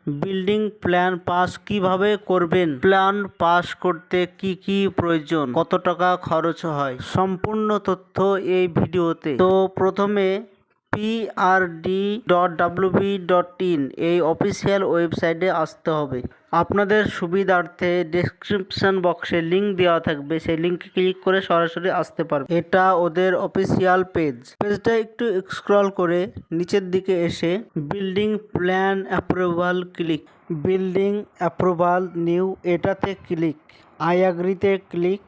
Building plan pass কিভাবে করবেন, plan pass করতে কি কি প্রয়োজন, কত টাকা খরচ হয়, সম্পূর্ণ তথ্য এই ভিডিওতে। তো প্রথমে prd.wb.in এই অফিসিয়াল ওয়েবসাইটে আসতে হবে। আপনাদের সুবিধার্থে ডেসক্রিপশন বক্সে লিংক দেওয়া থাকবে, সেই লিংকে ক্লিক করে সরাসরি আসতে পারবে। এটা ওদের অফিসিয়াল পেজটা একটু স্ক্রল করে নিচের দিকে এসে building plan approval click, building approval new এটাতে ক্লিক, আই অ্যাগ্রিতে ক্লিক।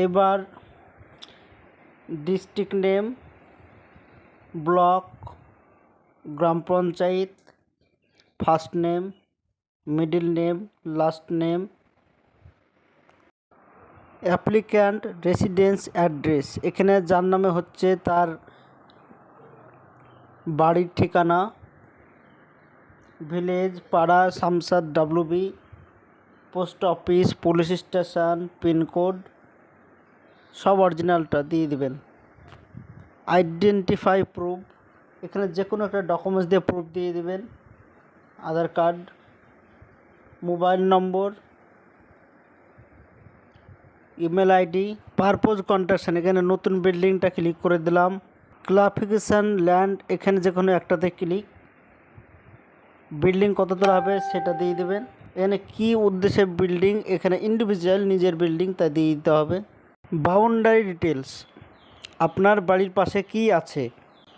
এবার ডিস্ট্রিক্ট নেম, ব্লক, গ্রাম panchayat, first name, middle name, last name, applicant residence address, এখানে যার নামে হচ্ছে তার বাড়ির ঠিকানা, ভিলেজ, পাড়া, Shamshad, WB, post office, police station, pincode সব অরিজিনালটা দিয়ে দিবেন। আইডেন্টিফাই প্রুফ, এখানে যে কোনো একটা ডকুমেন্টস দিয়ে প্রুফ দিয়ে দিবেন, Aadhaar card, mobile number, email ID. Purpose construction, এখানে নতুন বিল্ডিংটা ক্লিক করে দিলাম। ক্লাসিফিকেশান ল্যান্ড, এখানে যে কোনো একটাতে ক্লিক। বিল্ডিং কত দূর হবে সেটা দিয়ে দেবেন। এখানে কি উদ্দেশ্যে বিল্ডিং, এখানে ইন্ডিভিজুয়াল নিজের বিল্ডিং তা দিয়ে দিতে হবে। বাউন্ডারি ডিটেলস, আপনার বাড়ির পাশে কি আছে,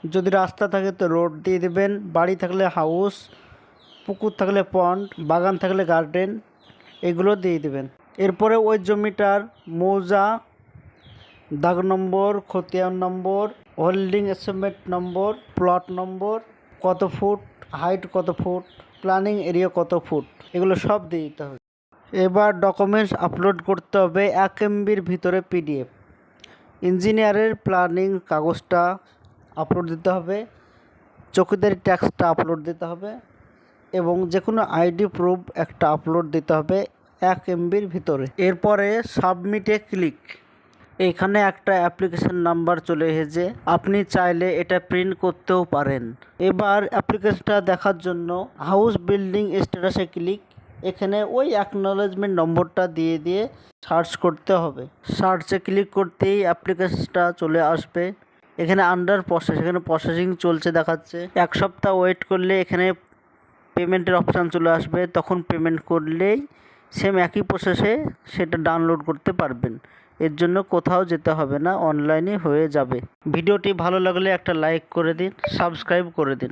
যদি রাস্তা থাকে তো রোড দিয়ে দেবেন, বাড়ি থাকলে হাউস, পুকুর থাকলে পন্ড, বাগান থাকলে গার্ডেন, এগুলো দিয়ে দেবেন। এরপরে ওই জমিটার মৌজা, দাগ নম্বর, খতিয়ান নম্বর, হোল্ডিং এস্টিমেট নম্বর, প্লট নম্বর, কত ফুট হাইট, কত ফুট, প্ল্যানিং এরিয়া কত ফুট, এগুলো সব দিয়ে দিতে হবে। এবার ডকুমেন্টস আপলোড করতে হবে 1 MBর ভিতরে PDF। ইঞ্জিনিয়ারের প্ল্যানিং কাগজটা আপলোড দিতে হবে, চৌকিদারি ট্যাক্সটা আপলোড দিতে হবে এবং যে কোনো আইডি প্রুফ একটা আপলোড দিতে হবে 1 MBর ভিতরে। এরপরে সাবমিটে ক্লিক। এখানে একটা অ্যাপ্লিকেশন নাম্বার চলে এসেছে, আপনি চাইলে এটা প্রিন্ট করতেও পারেন। এবার অ্যাপ্লিকেশনটা দেখার জন্য হাউস বিল্ডিং স্ট্যাটাসে ক্লিক, এখানে ওই অ্যাকনোলেজমেন্ট নম্বরটা দিয়ে দিয়ে সার্চ করতে হবে। সার্চে ক্লিক করতেই অ্যাপ্লিকেশনটা চলে আসবে। এখানে আন্ডার প্রসেস, এখানে প্রসেসিং চলছে দেখাচ্ছে। 1 সপ্তাহ ওয়েট করলে এখানে পেমেন্টের অপশান চলে আসবে, তখন পেমেন্ট করলেই সেম একই প্রসেসে সেটা ডাউনলোড করতে পারবেন। এর জন্য কোথাও যেতে হবে না, অনলাইনে হয়ে যাবে। ভিডিওটি ভালো লাগলে একটা লাইক করে দিন, সাবস্ক্রাইব করে দিন।